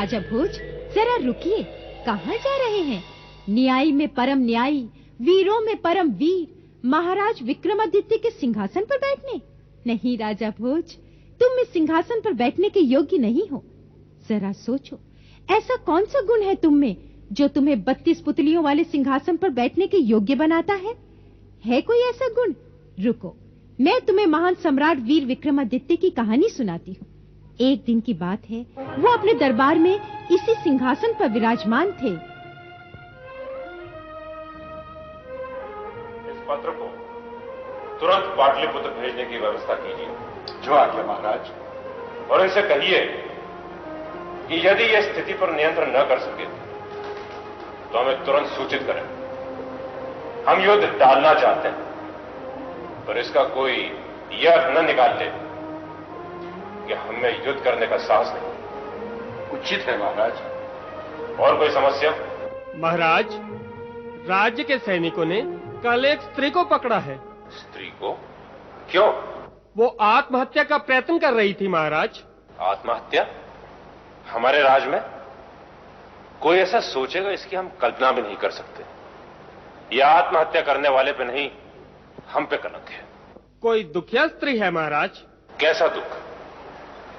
राजा भोज, जरा रुकिए, कहाँ जा रहे हैं? न्यायी में परम न्यायी, वीरों में परम वीर, महाराज विक्रमादित्य के सिंहासन पर बैठने? नहीं राजा भोज, तुम इस सिंहासन पर बैठने के योग्य नहीं हो। जरा सोचो, ऐसा कौन सा गुण है तुम में जो तुम्हें 32 पुतलियों वाले सिंहासन पर बैठने के योग्य बनाता है कोई ऐसा गुण? रुको, मैं तुम्हें महान सम्राट वीर विक्रमादित्य की कहानी सुनाती हूँ। एक दिन की बात है, वो अपने दरबार में इसी सिंहासन पर विराजमान थे। इस पत्र को तुरंत पाटलिपुत्र भेजने की व्यवस्था कीजिए। जो आज्ञा महाराज। और इनसे कहिए कि यदि ये स्थिति पर नियंत्रण न कर सके तो हमें तुरंत सूचित करें। हम युद्ध टालना चाहते हैं, पर इसका कोई यह अर्थ न निकाल ले कि हमें युद्ध करने का साहस नहीं। उचित है महाराज। और कोई समस्या? महाराज, राज्य के सैनिकों ने कल एक स्त्री को पकड़ा है। स्त्री को? क्यों? वो आत्महत्या का प्रयत्न कर रही थी महाराज। आत्महत्या? हमारे राज में? कोई ऐसा सोचेगा इसकी हम कल्पना भी नहीं कर सकते। यह आत्महत्या करने वाले पे नहीं, हम पे कलंक है। कोई दुखिया स्त्री है महाराज। कैसा दुख?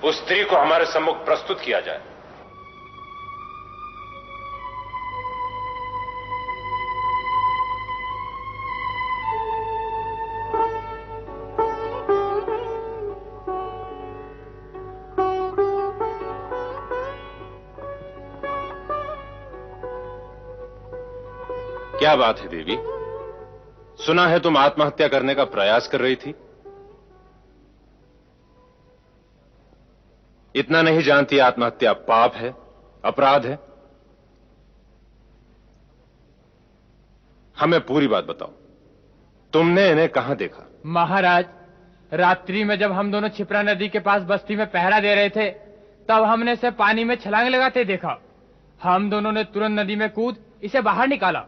उस स्त्री को हमारे सम्मुख प्रस्तुत किया जाए। क्या बात है देवी? सुना है तुम आत्महत्या करने का प्रयास कर रही थी। इतना नहीं जानती आत्महत्या पाप है, अपराध है? हमें पूरी बात बताओ, तुमने इन्हें कहां देखा? महाराज, रात्रि में जब हम दोनों छिपरा नदी के पास बस्ती में पहरा दे रहे थे, तब हमने इसे पानी में छलांग लगाते देखा। हम दोनों ने तुरंत नदी में कूद इसे बाहर निकाला।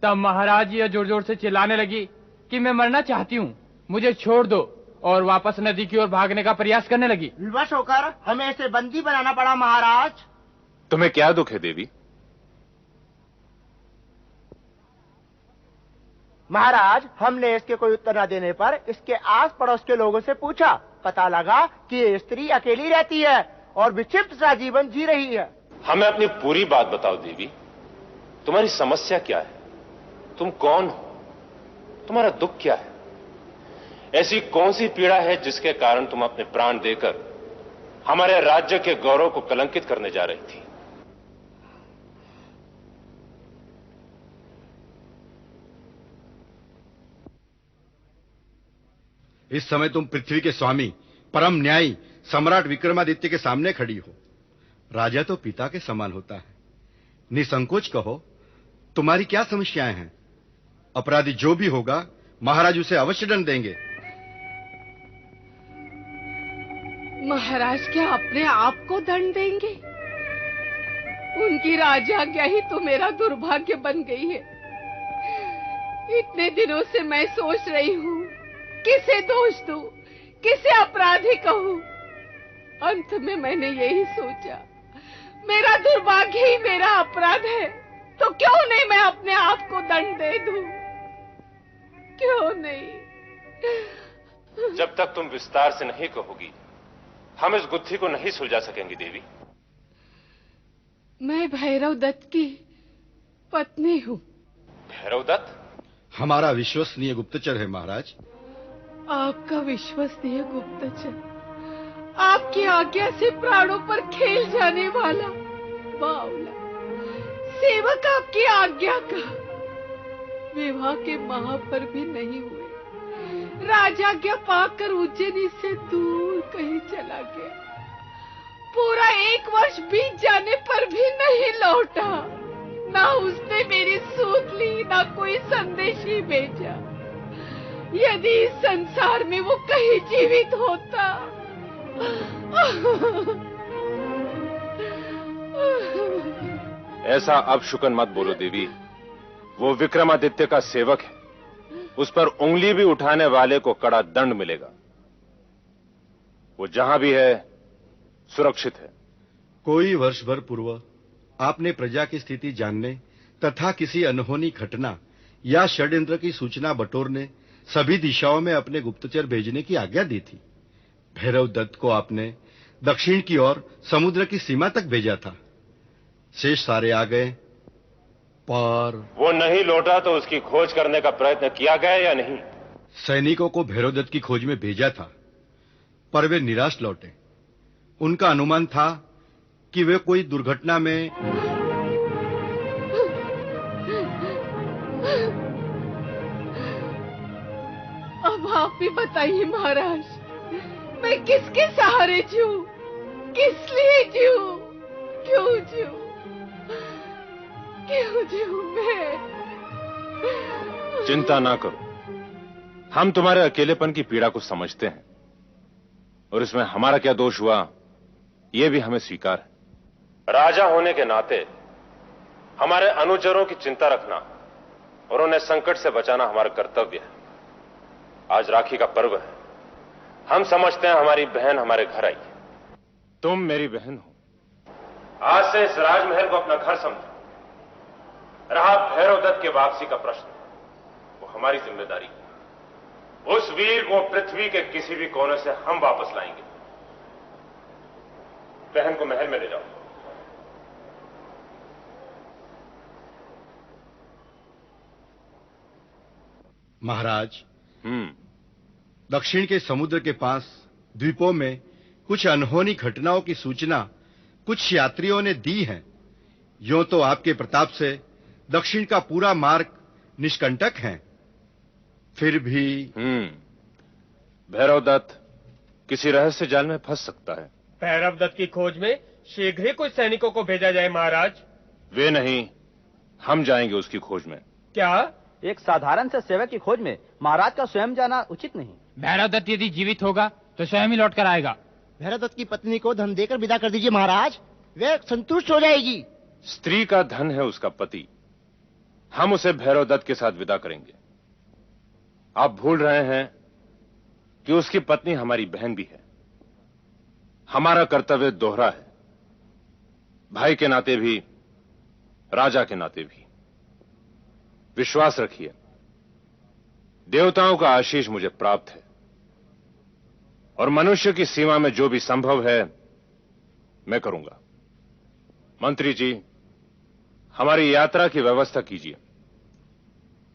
तब महाराज यह जोर जोर से चिल्लाने लगी कि मैं मरना चाहती हूँ, मुझे छोड़ दो, और वापस नदी की ओर भागने का प्रयास करने लगी। विवश होकर हमें इसे बंदी बनाना पड़ा महाराज। तुम्हें क्या दुख है देवी? महाराज, हमने इसके कोई उत्तर न देने पर इसके आस पड़ोस के लोगों से पूछा। पता लगा कि ये स्त्री अकेली रहती है और विक्षिप्त सा जीवन जी रही है। हमें अपनी पूरी बात बताओ देवी, तुम्हारी समस्या क्या है? तुम कौन हो? तुम्हारा दुख क्या है? ऐसी कौन सी पीड़ा है जिसके कारण तुम अपने प्राण देकर हमारे राज्य के गौरव को कलंकित करने जा रही थी? इस समय तुम पृथ्वी के स्वामी, परम न्यायी सम्राट विक्रमादित्य के सामने खड़ी हो। राजा तो पिता के समान होता है। निसंकोच कहो, तुम्हारी क्या समस्याएं हैं? अपराधी जो भी होगा, महाराज उसे अवश्य दंड देंगे। महाराज क्या अपने आप को दंड देंगे? उनकी राजाज्ञा ही तो मेरा दुर्भाग्य बन गई है। इतने दिनों से मैं सोच रही हूँ, किसे दोष दूं, किसे अपराधी कहूँ। अंत में मैंने यही सोचा, मेरा दुर्भाग्य ही मेरा अपराध है, तो क्यों नहीं मैं अपने आप को दंड दे दूं? क्यों नहीं? जब तक तुम विस्तार से नहीं कहोगी, हम इस गुत्थी को नहीं सुलझा सकेंगे देवी। मैं भैरव दत्त की पत्नी हूँ। भैरव दत्त? हमारा विश्वसनीय गुप्तचर है महाराज। आपका विश्वसनीय गुप्तचर, आपकी आज्ञा से प्राणों पर खेल जाने वाला बावला सेवक आपकी आज्ञा का विवाह के माह पर भी नहीं हुए, राजाज्ञा पाकर उज्जैनी से दूर कहीं चला गया। पूरा 1 वर्ष बीत जाने पर भी नहीं लौटा। ना उसने मेरी सूत ली, ना कोई संदेश ही भेजा। यदि इस संसार में वो कहीं जीवित होता। ऐसा अपशकुन मत बोलो देवी। वो विक्रमादित्य का सेवक है, उस पर उंगली भी उठाने वाले को कड़ा दंड मिलेगा। वो जहां भी है सुरक्षित है, कोई वर्ष भर पूर्व आपने प्रजा की स्थिति जानने तथा किसी अनहोनी घटना या षड्यंत्र की सूचना बटोरने सभी दिशाओं में अपने गुप्तचर भेजने की आज्ञा दी थी। भैरव दत्त को आपने दक्षिण की ओर समुद्र की सीमा तक भेजा था। शेष सारे आ गए, पर वो नहीं लौटा तो उसकी खोज करने का प्रयत्न किया गया या नहीं? सैनिकों को भैरव दत्त की खोज में भेजा था, पर वे निराश लौटे। उनका अनुमान था कि वे कोई दुर्घटना में अब आप भी बताइए महाराज, मैं किसके सहारे जीऊं? किस लिए जीऊं? क्यों जीऊं? क्यों जीऊं मैं? चिंता ना करो, हम तुम्हारे अकेलेपन की पीड़ा को समझते हैं और इसमें हमारा क्या दोष हुआ यह भी हमें स्वीकार है। राजा होने के नाते हमारे अनुचरों की चिंता रखना और उन्हें संकट से बचाना हमारा कर्तव्य है। आज राखी का पर्व है, हम समझते हैं हमारी बहन हमारे घर आई है। तुम मेरी बहन हो। आज से इस राजमहल को अपना घर समझो। रहा भैरव दत्त के वापसी का प्रश्न, वो हमारी जिम्मेदारी है। उस वीर को पृथ्वी के किसी भी कोने से हम वापस लाएंगे। बहन को महल में ले जाओ। महाराज, दक्षिण के समुद्र के पास द्वीपों में कुछ अनहोनी घटनाओं की सूचना कुछ यात्रियों ने दी है। यूं तो आपके प्रताप से दक्षिण का पूरा मार्ग निष्कंटक है, फिर भी भैरव दत्त किसी रहस्य जाल में फंस सकता है। भैरव दत्त की खोज में शीघ्र ही कुछ सैनिकों को भेजा जाए महाराज। वे नहीं, हम जाएंगे उसकी खोज में। क्या? एक साधारण से सेवक की खोज में महाराज का स्वयं जाना उचित नहीं। भैरव दत्त यदि जीवित होगा तो स्वयं ही लौट कर आएगा। भैरव दत्त की पत्नी को धन देकर विदा कर दीजिए महाराज, वे संतुष्ट हो जाएगी। स्त्री का धन है उसका पति, हम उसे भैरव दत्त के साथ विदा करेंगे। आप भूल रहे हैं कि उसकी पत्नी हमारी बहन भी है। हमारा कर्तव्य दोहरा है, भाई के नाते भी, राजा के नाते भी। विश्वास रखिए, देवताओं का आशीष मुझे प्राप्त है और मनुष्य की सीमा में जो भी संभव है मैं करूंगा। मंत्री जी, हमारी यात्रा की व्यवस्था कीजिए।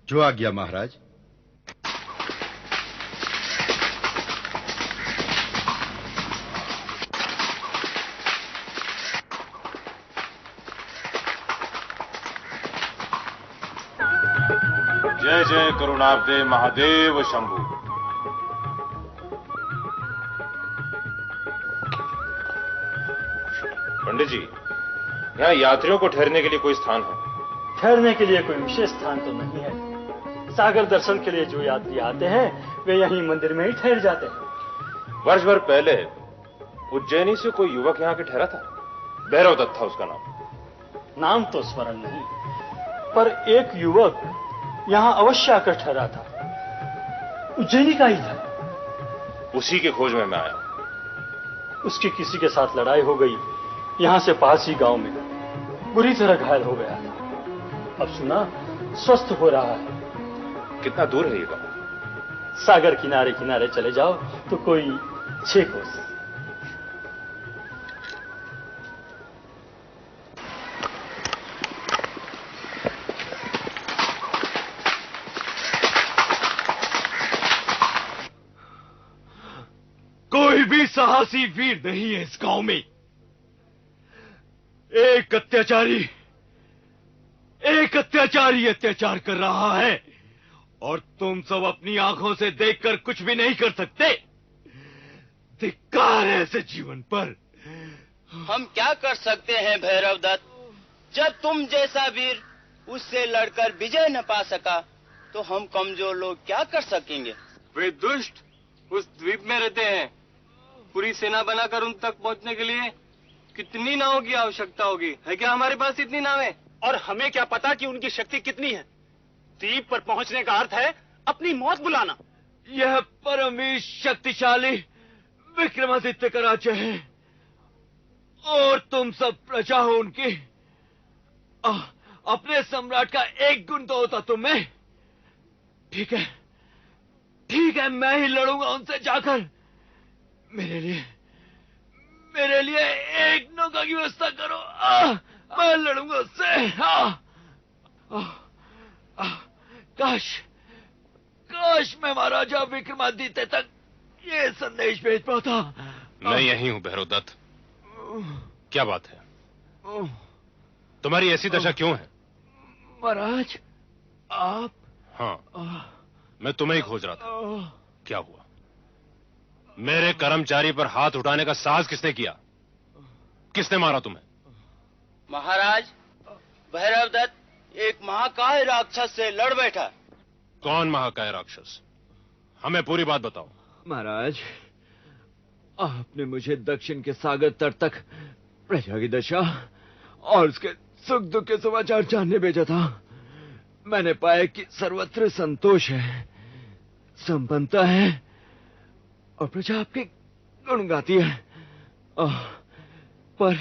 जो आज्ञा महाराज। जय जय करुणाब्दे महादेव शंभु। पंडित जी, यहाँ यात्रियों को ठहरने के लिए कोई स्थान है? ठहरने के लिए कोई विशेष स्थान तो नहीं है। सागर दर्शन के लिए जो यात्री आते हैं वे यहीं मंदिर में ही ठहर जाते हैं। वर्ष भर पहले उज्जैनी से कोई युवक यहाँ के ठहरा था, भैरव दत्त था उसका नाम। नाम तो स्मरण नहीं, पर एक युवक यहाँ अवश्य आकर ठहरा था, उज्जैनी का ही था। उसी के खोज में मैं आया। उसकी किसी के साथ लड़ाई हो गई, यहाँ से पास ही गांव में बुरी तरह घायल हो गया था। अब सुना स्वस्थ हो रहा है। कितना दूर है ये गांव? सागर किनारे किनारे चले जाओ तो कोई 6 कोस। कोई भी साहसी वीर नहीं है इस गांव में। एक अत्याचारी अत्याचार कर रहा है और तुम सब अपनी आंखों से देखकर कुछ भी नहीं कर सकते। धिक्कार है ऐसे जीवन पर। हम क्या कर सकते हैं भैरव दत्त? जब तुम जैसा वीर उससे लड़कर विजय न पा सका तो हम कमजोर लोग क्या कर सकेंगे? वे दुष्ट उस द्वीप में रहते हैं। पूरी सेना बनाकर उन तक पहुंचने के लिए कितनी नावों की आवश्यकता होगी? है क्या हमारे पास इतनी नावें? और हमें क्या पता कि उनकी शक्ति कितनी है? द्वीप पर पहुंचने का अर्थ है अपनी मौत बुलाना। यह परम शक्तिशाली विक्रमादित्य का राज्य है और तुम सब प्रजा हो उनकी। अपने सम्राट का एक गुण तो होता तुम में। ठीक है, मैं ही लड़ूंगा उनसे जाकर। मेरे लिए एक नौका की व्यवस्था करो। मैं लड़ूंगा उससे। काश मैं महाराजा विक्रमादित्य तक ये संदेश भेज पाता। मैं यही हूं भैरवदत्त। क्या बात है, तुम्हारी ऐसी दशा क्यों है? महाराज आप। हाँ, मैं तुम्हें ही खोज रहा था। क्या हुआ? मेरे कर्मचारी पर हाथ उठाने का साहस किसने किया? किसने मारा तुम्हें? महाराज, भैरवदत्त एक महाकाय राक्षस से लड़ बैठा। कौन महाकाय राक्षस? हमें पूरी बात बताओ। महाराज, आपने मुझे दक्षिण के सागर तट तक प्रजा की दशा और उसके सुख दुख के समाचार जानने भेजा था। मैंने पाया कि सर्वत्र संतोष है, संपन्नता है और प्रजा आपके गुण गाती है। पर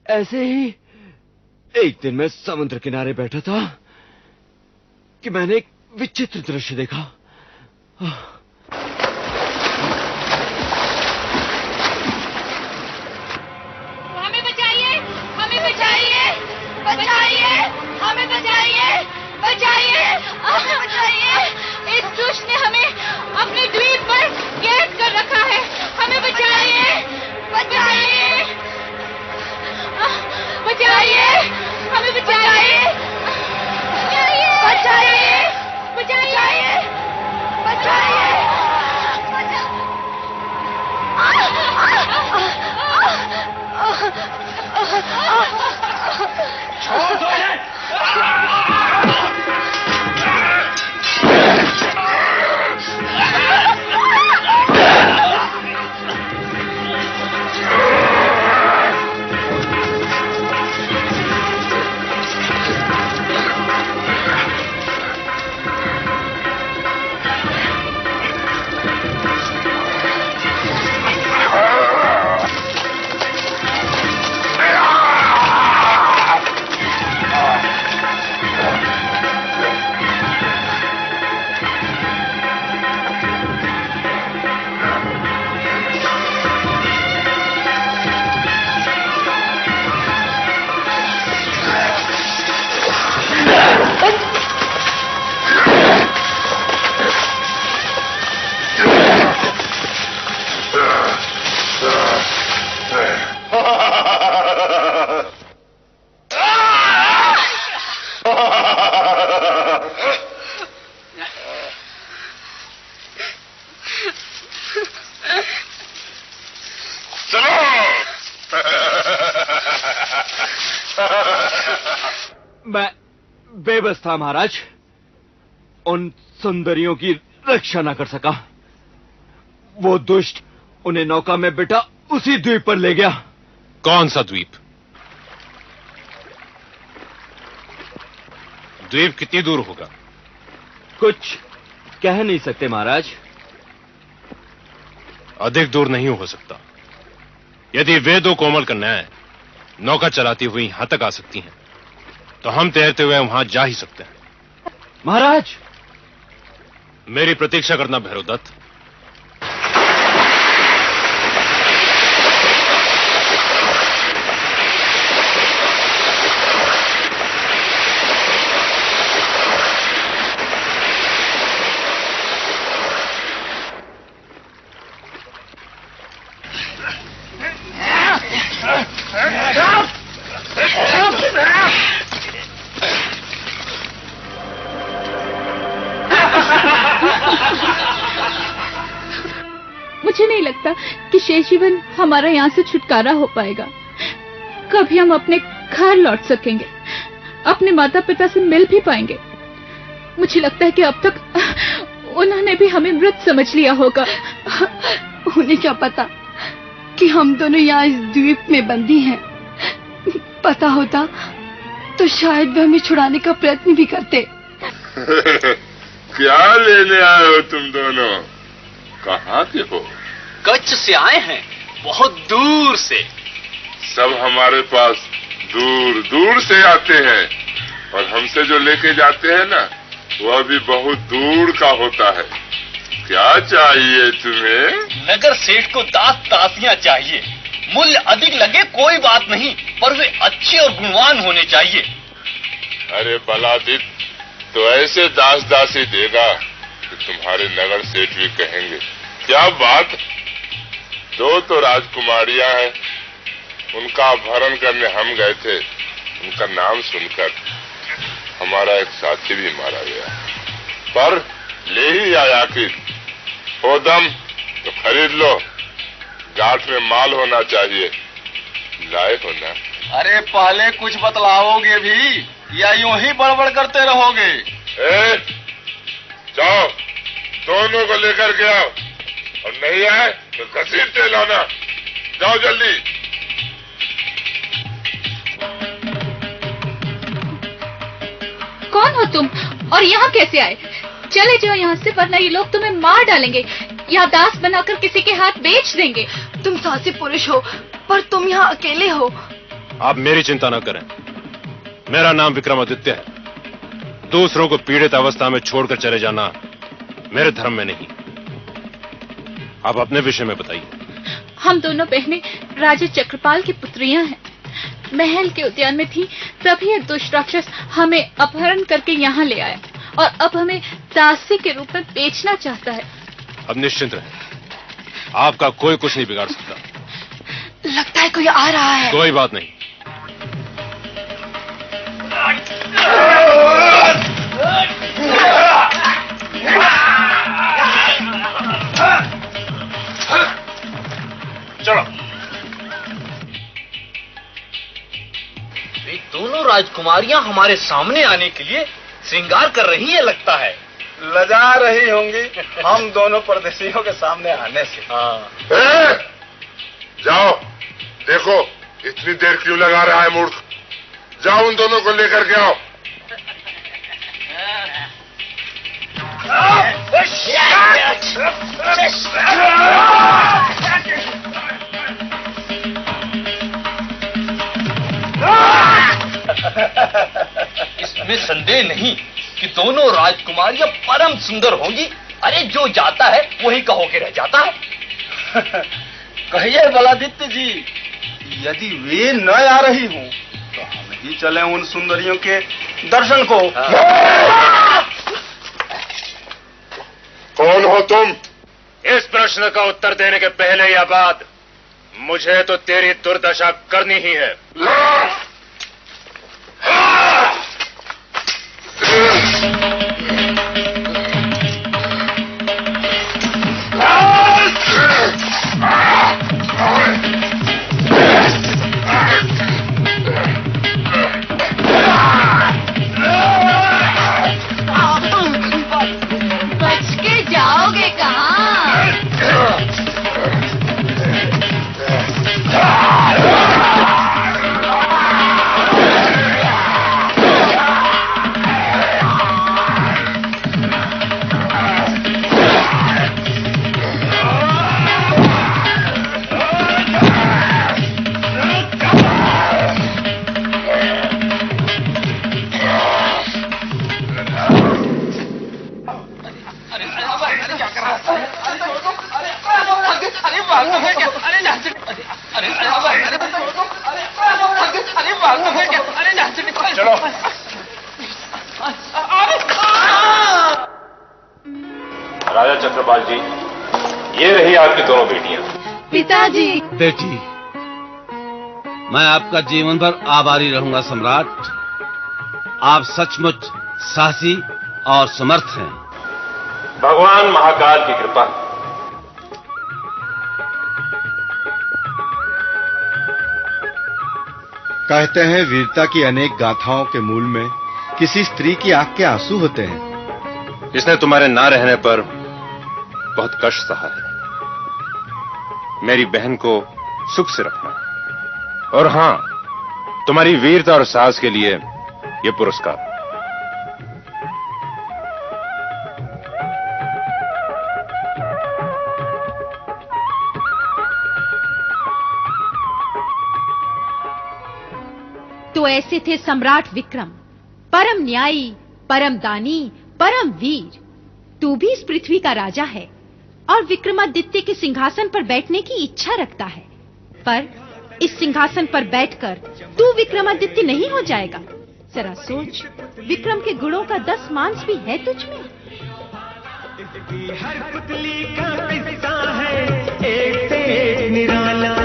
ऐसे ही एक दिन मैं समुद्र किनारे बैठा था कि मैंने एक विचित्र दृश्य देखा। हमें बचाइए, हमें बचाइए, बचाइए, हमें बचाइए, बचाइए, हमें बचाइए। इस दुष्ट ने हमें अपने द्वीप पर कैद कर रखा है। हमें बचाइए, बचाइए, बचाइए, हमें बचाइए, बचाइए, बचाइए, बचाइए, छोड़ दो इन्हें। मैं बेबस था महाराज, उन सुंदरियों की रक्षा न कर सका। वो दुष्ट उन्हें नौका में बिठा उसी द्वीप पर ले गया। कौन सा द्वीप? द्वीप कितनी दूर होगा? कुछ कह नहीं सकते महाराज। अधिक दूर नहीं हो सकता। यदि वे दो कोमल कन्याएं नौका चलाती हुई यहां तक आ सकती हैं, तो हम तैरते हुए वहां जा ही सकते हैं। महाराज, मेरी प्रतीक्षा करना भैरवदत्त। मुझे नहीं लगता कि शेष जीवन हमारा यहाँ से छुटकारा हो पाएगा। कभी हम अपने घर लौट सकेंगे, अपने माता पिता से मिल भी पाएंगे। मुझे लगता है कि अब तक उन्होंने भी हमें मृत समझ लिया होगा। उन्हें क्या पता कि हम दोनों यहाँ इस द्वीप में बंदी हैं। पता होता तो शायद वे हमें छुड़ाने का प्रयत्न भी करते। क्या लेने आए हो तुम दोनों? कहाँ के हो? कच्छ से आए हैं, बहुत दूर से। सब हमारे पास दूर दूर से आते हैं और हमसे जो लेके जाते हैं ना वह भी बहुत दूर का होता है। क्या चाहिए तुम्हें? नगर सेठ को दास दासियां चाहिए। मूल्य अधिक लगे कोई बात नहीं, पर वे अच्छे और गुणवान होने चाहिए। अरे बलादित, तो ऐसे दास दासी देगा कि तुम्हारे नगर सेठ भी कहेंगे क्या बात। दो तो राजकुमारियां हैं, उनका अपहरण करने हम गए थे। उनका नाम सुनकर हमारा एक साथी भी मारा गया, पर ले ही आया आखिर। हो दम तो खरीद लो, गांठ में माल होना चाहिए। लाए हो ना? अरे पहले कुछ बतलाओगे भी या यूं ही बड़बड़ करते रहोगे? जाओ, दोनों को लेकर के आओ, और नहीं आए तो घसीटते लाना। जाओ जल्दी। कौन हो तुम और यहाँ कैसे आए? चले जाओ यहाँ से, वरना ये लोग तुम्हें मार डालेंगे या दास बनाकर किसी के हाथ बेच देंगे। तुम साहसी पुरुष हो, पर तुम यहाँ अकेले हो। आप मेरी चिंता न करें, मेरा नाम विक्रमादित्य है। दूसरों को पीड़ित अवस्था में छोड़कर चले जाना मेरे धर्म में नहीं। आप अपने विषय में बताइए। हम दोनों बहनें राजा चक्रपाल की पुत्रियां हैं। महल के उद्यान में थी, तभी एक दुष्ट राक्षस हमें अपहरण करके यहाँ ले आया और अब हमें दासी के रूप में बेचना चाहता है। अब निश्चिंत रहें, आपका कोई कुछ नहीं बिगाड़ सकता। लगता है कोई आ रहा है। कोई बात नहीं। चलो। वे दोनों राजकुमारियां हमारे सामने आने के लिए श्रृंगार कर रही है लगता है। लजा रही होंगी हम दोनों परदेशियों के सामने आने से। जाओ देखो, इतनी देर क्यों लगा रहा है मूर्ख। जाओ उन दोनों को लेकर के आओ। इसमें संदेह नहीं कि दोनों राजकुमारियां परम सुंदर होंगी। अरे जो जाता है वही कहो के रह जाता है। कहिए बलादित्य जी, यदि वे न आ रही हूँ तो हम ही चले उन सुंदरियों के दर्शन को। कौन हो तुम? इस प्रश्न का उत्तर देने के पहले या बाद मुझे तो तेरी दुर्दशा करनी ही है। बच के जाओगे कहाँ? चलो। राजा चक्रपाल जी, ये रही आपकी दोनों बेटियां। पिताजी। बेटी, मैं आपका जीवन भर आभारी रहूंगा सम्राट। आप सचमुच साहसी और समर्थ हैं। भगवान महाकाल की कृपा। कहते हैं वीरता की अनेक गाथाओं के मूल में किसी स्त्री की आंख के आंसू होते हैं। इसने तुम्हारे ना रहने पर बहुत कष्ट सहा है। मेरी बहन को सुख से रखना, और हां, तुम्हारी वीरता और साहस के लिए ये पुरस्कार। तो ऐसे थे सम्राट विक्रम, परम न्यायी, परम दानी, परम वीर। तू भी इस पृथ्वी का राजा है और विक्रमादित्य के सिंहासन पर बैठने की इच्छा रखता है, पर इस सिंहासन पर बैठकर तू विक्रमादित्य नहीं हो जाएगा। जरा सोच, विक्रम के गुणों का 10 मांस भी है तुझ में। हर पुतली का किस्सा है एक से एक निराला।